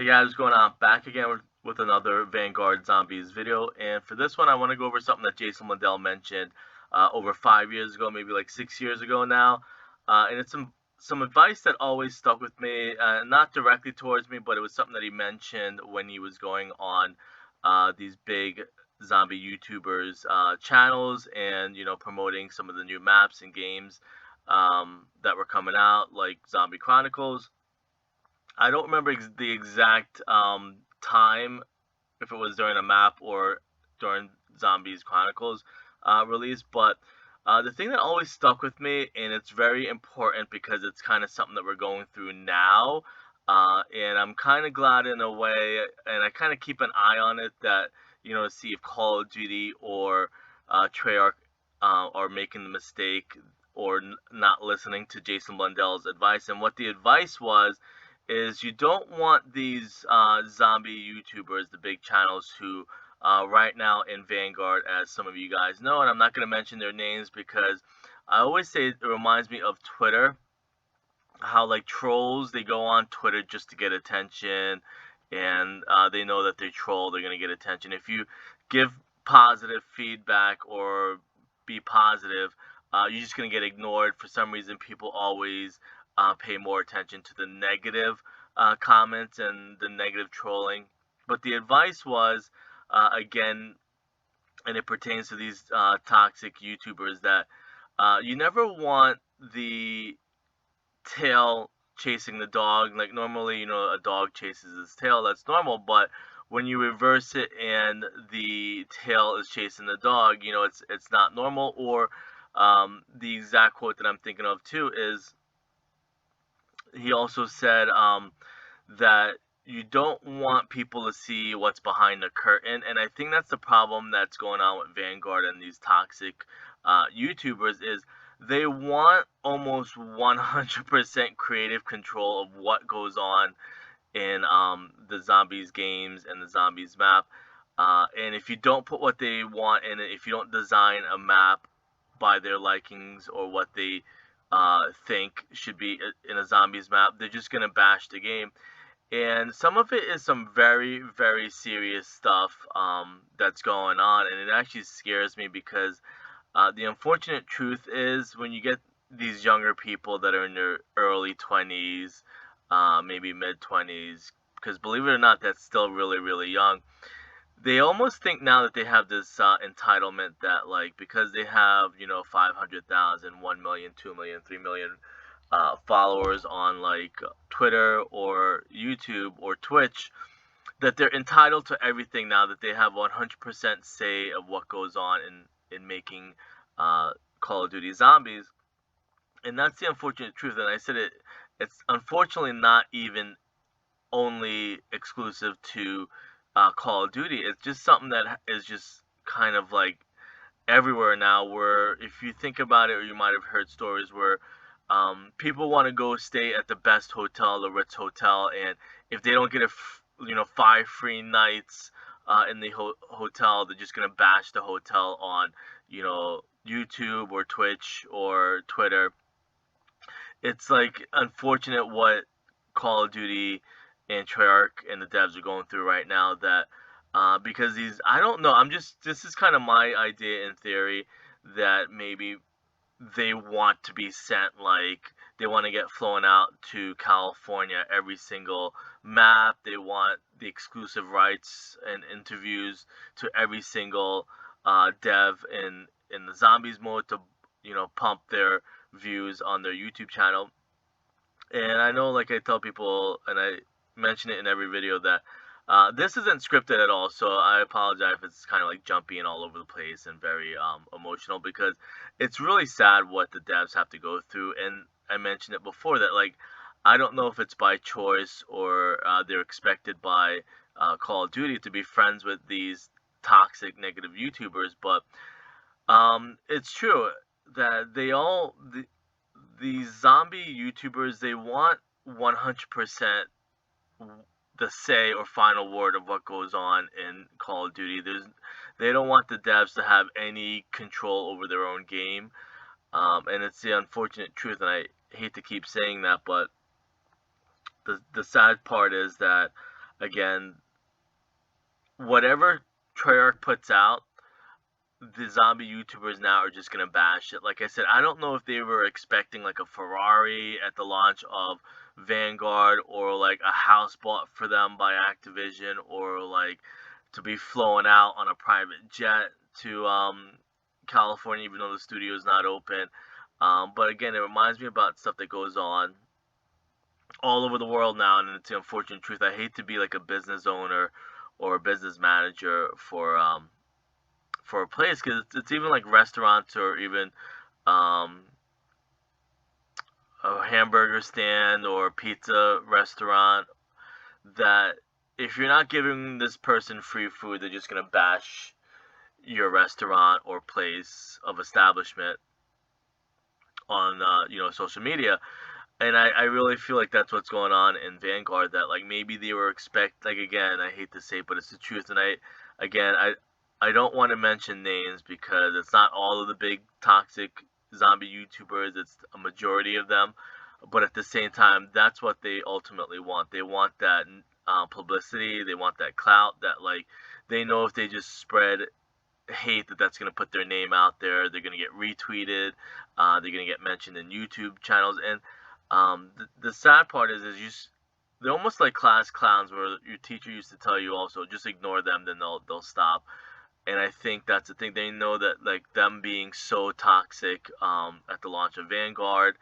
Hey guys, what's going on? Back again with another Vanguard Zombies video, and for this one I want to go over something that Jason Blundell mentioned over 5 years ago, maybe like 6 years ago now, and it's some advice that always stuck with me, not directly towards me, but it was something that he mentioned when he was going on these big zombie YouTubers channels, and promoting some of the new maps and games that were coming out, like Zombie Chronicles. I don't remember the exact time, if it was during a map or during Zombies Chronicles release, but the thing that always stuck with me, and it's very important because it's kind of something that we're going through now, and I'm kind of glad in a way, and I kind of keep an eye on it that, to see if Call of Duty or Treyarch are making the mistake or not listening to Jason Blundell's advice. And what the advice was is you don't want these zombie YouTubers, the big channels who right now in Vanguard, as some of you guys know, and I'm not going to mention their names because I always say it reminds me of Twitter, how like trolls, they go on Twitter just to get attention, and they know that they troll, they're going to get attention. If you give positive feedback or be positive, you're just going to get ignored. For some reason, people always pay more attention to the negative comments and the negative trolling. But the advice was, again, and it pertains to these toxic YouTubers, that you never want the tail chasing the dog. Like normally, a dog chases its tail, that's normal, but when you reverse it and the tail is chasing the dog, it's not normal. Or the exact quote that I'm thinking of too is, he also said that you don't want people to see what's behind the curtain, and I think that's the problem that's going on with Vanguard and these toxic YouTubers, is they want almost 100% creative control of what goes on in the zombies games and the zombies map, and if you don't put what they want in it, if you don't design a map by their likings or what they think should be in a zombies map, they're just gonna bash the game. And some of it is some very, very serious stuff that's going on, and it actually scares me because the unfortunate truth is, when you get these younger people that are in their early 20s, maybe mid 20s, because believe it or not, that's still really, really young. They almost think now that they have this entitlement that, like, because they have 500,000, 1 million, 2 million, 3 million followers on like Twitter or YouTube or Twitch, that they're entitled to everything now, that they have 100% say of what goes on in making Call of Duty Zombies. And that's the unfortunate truth. And I said it's unfortunately not even only exclusive to Call of Duty. It's just something that is just kind of like everywhere now, where if you think about it, or you might have heard stories where people want to go stay at the best hotel, the Ritz Hotel, and if they don't get 5 free nights in the hotel, they're just gonna bash the hotel on YouTube or Twitch or Twitter. It's like unfortunate what Call of Duty and Treyarch and the devs are going through right now, that because I don't know, this is kind of my idea in theory, that maybe they want to be sent, like they want to get flown out to California every single map. They want the exclusive rights and interviews to every single dev in the zombies mode to pump their views on their YouTube channel. And I know, like I tell people, and I mention it in every video, that this isn't scripted at all, so I apologize if it's kind of like jumpy and all over the place and very emotional, because it's really sad what the devs have to go through. And I mentioned it before that, like, I don't know if it's by choice or they're expected by Call of Duty to be friends with these toxic, negative YouTubers, but it's true that these zombie YouTubers, they want 100% the say or final word of what goes on in Call of Duty. They don't want the devs to have any control over their own game, and it's the unfortunate truth. And I hate to keep saying that, but the sad part is that, again, whatever Treyarch puts out, the zombie YouTubers now are just gonna bash it. Like I said, I don't know if they were expecting like a Ferrari at the launch of Vanguard, or like a house bought for them by Activision, or like to be flown out on a private jet to California, even though the studio is not open. But again, it reminds me about stuff that goes on all over the world now, and it's the unfortunate truth. I hate to be like a business owner or a business manager for a place, because it's even like restaurants, or even um, a hamburger stand or a pizza restaurant, that if you're not giving this person free food, they're just gonna bash your restaurant or place of establishment on social media. And I really feel like that's what's going on in Vanguard. That like maybe they were like, again, I hate to say it, but it's the truth. And I don't want to mention names, because it's not all of the big toxic zombie YouTubers. It's a majority of them. But at the same time, that's what they ultimately want. They want that publicity. They want that clout. That like they know if they just spread hate, that's going to put their name out there. They're going to get retweeted. They're going to get mentioned in YouTube channels. And the sad part is they're almost like class clowns, where your teacher used to tell you also just ignore them, then they'll stop. And I think that's the thing. They know that like them being so toxic at the launch of Vanguard,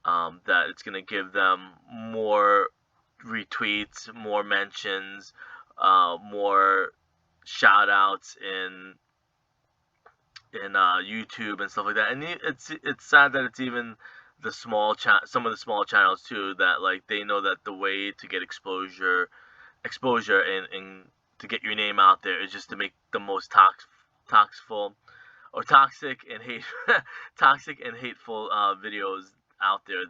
that it's gonna give them more retweets, more mentions, more shout outs in YouTube and stuff like that. And it's sad that it's even the some of the small channels too, that like they know that the way to get exposure and to get your name out there is just to make the most toxic and toxic and hateful videos out there.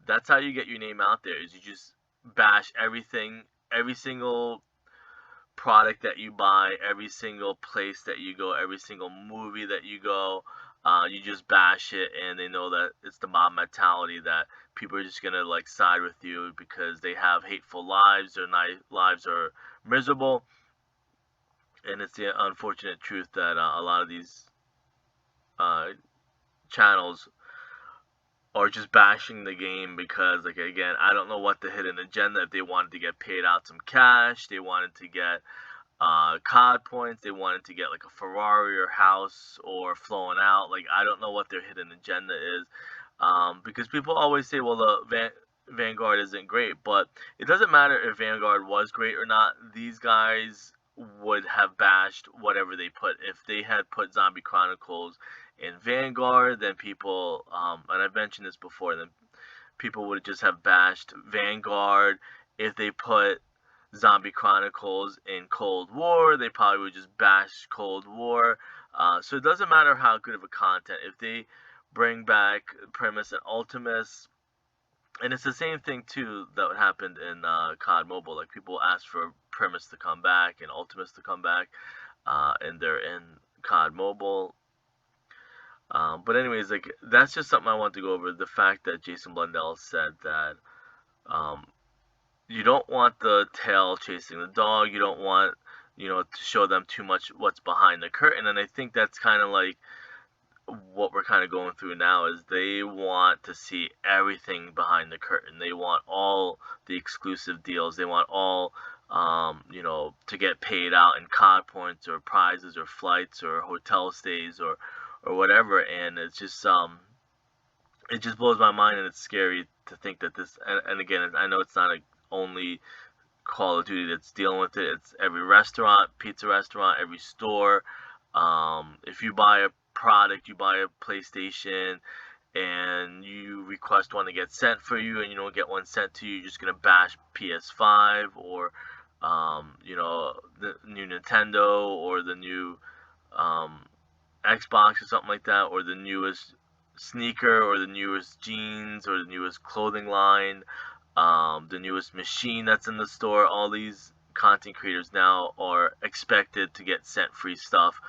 That's how you get your name out there, is you just bash everything, every single product that you buy, every single place that you go, every single movie that you go. You just bash it, and they know that it's the mob mentality, that people are just gonna like side with you because they have hateful lives. Their lives are miserable, and it's the unfortunate truth that a lot of these uh, channels are just bashing the game, because like, again, I don't know what the hidden agenda. If they wanted to get paid out some cash, they wanted to get COD points, they wanted to get like a Ferrari or house or flown out. Like, I don't know what their hidden agenda is, because people always say, well, the Vanguard isn't great, but it doesn't matter if Vanguard was great or not. These guys would have bashed whatever they put. If they had put Zombie Chronicles in Vanguard, then people, and I've mentioned this before, then people would just have bashed Vanguard. If they put Zombie Chronicles in Cold War, they probably would just bash Cold War. So it doesn't matter how good of a content. If they bring back Primus and Ultimus, and it's the same thing too that happened in COD Mobile. Like, people asked for Primus to come back and Ultimus to come back, and they're in COD Mobile. But anyways, like, that's just something I want to go over. The fact that Jason Blundell said that you don't want the tail chasing the dog. You don't want, to show them too much what's behind the curtain. And I think that's kind of like what we're kind of going through now, is they want to see everything behind the curtain. They want all the exclusive deals. They want all, to get paid out in COD points or prizes or flights or hotel stays or whatever. And it's just, it just blows my mind, and it's scary to think that this, and again, I know it's not only Call of Duty that's dealing with it. It's every restaurant, pizza restaurant, every store. If you buy a product, you buy a PlayStation, and you request one to get sent for you, and you don't get one sent to you, you're just gonna bash PS5 or the new Nintendo or the new Xbox or something like that, or the newest sneaker or the newest jeans or the newest clothing line, the newest machine that's in the store. All these content creators now are expected to get sent free stuff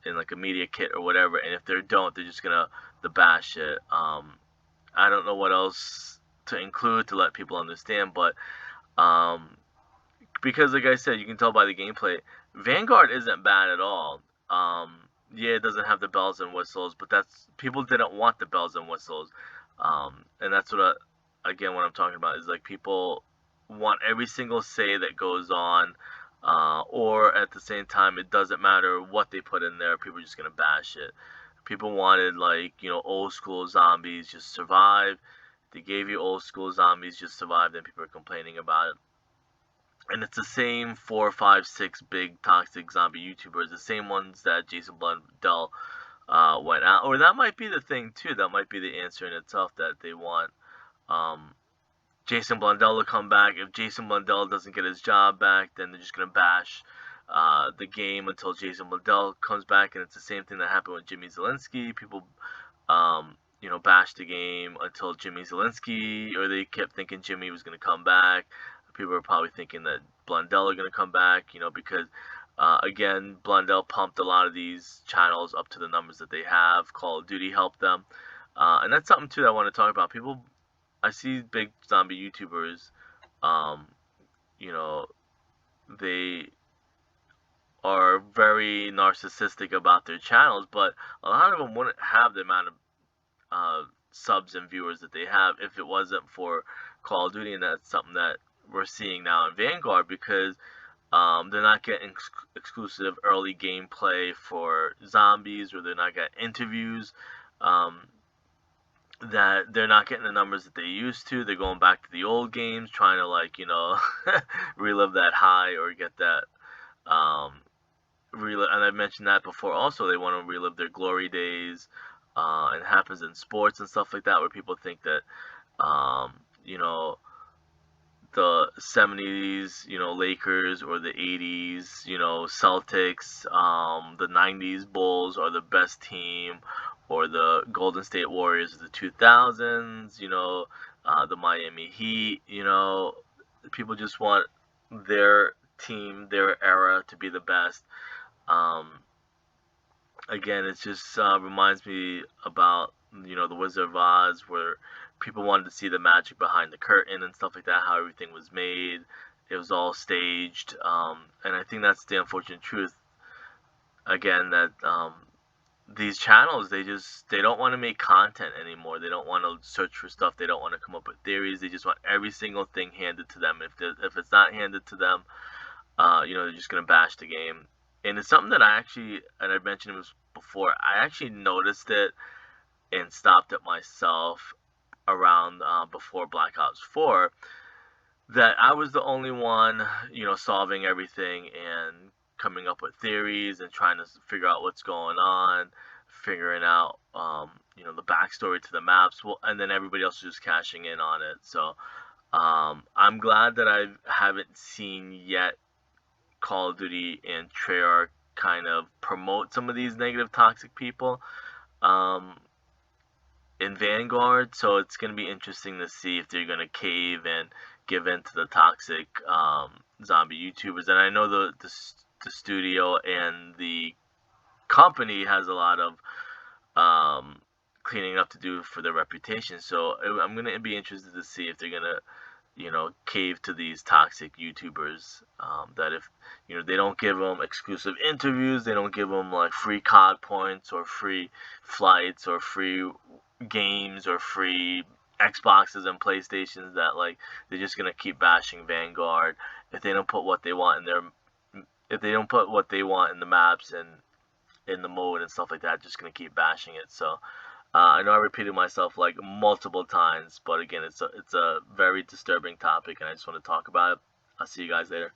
in like a media kit or whatever, and if they don't, they're just gonna bash it. I don't know what else to include to let people understand, but because like I said, you can tell by the gameplay, Vanguard isn't bad at all. Yeah, it doesn't have the bells and whistles, but that's people didn't want the bells and whistles, and that's again what I'm talking about is like people want every single say that goes on, or at the same time it doesn't matter what they put in there, people are just gonna bash it. People wanted like old school zombies just survive. They gave you old school zombies just survive, then people are complaining about it. And it's the same 4, 5, 6 big toxic zombie YouTubers, the same ones that Jason Blundell went out. Or that might be the thing too. That might be the answer in itself, that they want um, Jason Blundell to come back. If Jason Blundell doesn't get his job back, then they're just gonna bash the game until Jason Blundell comes back. And it's the same thing that happened with Jimmy Zielinski. People, bashed the game until Jimmy Zielinski, or they kept thinking Jimmy was gonna come back. People are probably thinking that Blundell are going to come back, because, again, Blundell pumped a lot of these channels up to the numbers that they have. Call of Duty helped them. And that's something, too, that I want to talk about. People, I see big zombie YouTubers, they are very narcissistic about their channels, but a lot of them wouldn't have the amount of subs and viewers that they have if it wasn't for Call of Duty, and that's something that we're seeing now in Vanguard, because they're not getting exclusive early gameplay for zombies, or they're not getting interviews, that they're not getting the numbers that they used to. They're going back to the old games, trying to relive that high, or get that and I mentioned that before also, they want to relive their glory days. It happens in sports and stuff like that, where people think that the 70s, Lakers, or the 80s, Celtics, the 90s Bulls are the best team, or the Golden State Warriors of the 2000s, the Miami Heat, people just want their team, their era to be the best. Again, it just reminds me about, the Wizard of Oz, where people wanted to see the magic behind the curtain and stuff like that, how everything was made. It was all staged. And I think that's the unfortunate truth, again, that these channels, they don't want to make content anymore. They don't want to search for stuff. They don't want to come up with theories. They just want every single thing handed to them. If it's not handed to them, they're just going to bash the game. And it's something that and I mentioned it before, I actually noticed it and stopped it myself around before Black Ops 4, that I was the only one, solving everything and coming up with theories and trying to figure out what's going on, figuring out, the backstory to the maps, and then everybody else is just cashing in on it. So I'm glad that I haven't seen yet Call of Duty and Treyarch kind of promote some of these negative toxic people in Vanguard. So it's going to be interesting to see if they're going to cave and give in to the toxic zombie YouTubers. And I know the studio and the company has a lot of cleaning up to do for their reputation. So I'm going to be interested to see if they're going to cave to these toxic YouTubers, that if, they don't give them exclusive interviews, they don't give them like free COD points, or free flights, or free games, or free Xboxes and PlayStations, that like they're just gonna keep bashing Vanguard if they don't put what they want in the maps and in the mode and stuff like that. Just gonna keep bashing it. So I know I repeated myself like multiple times, but again, it's a very disturbing topic, and I just want to talk about it. I'll see you guys later.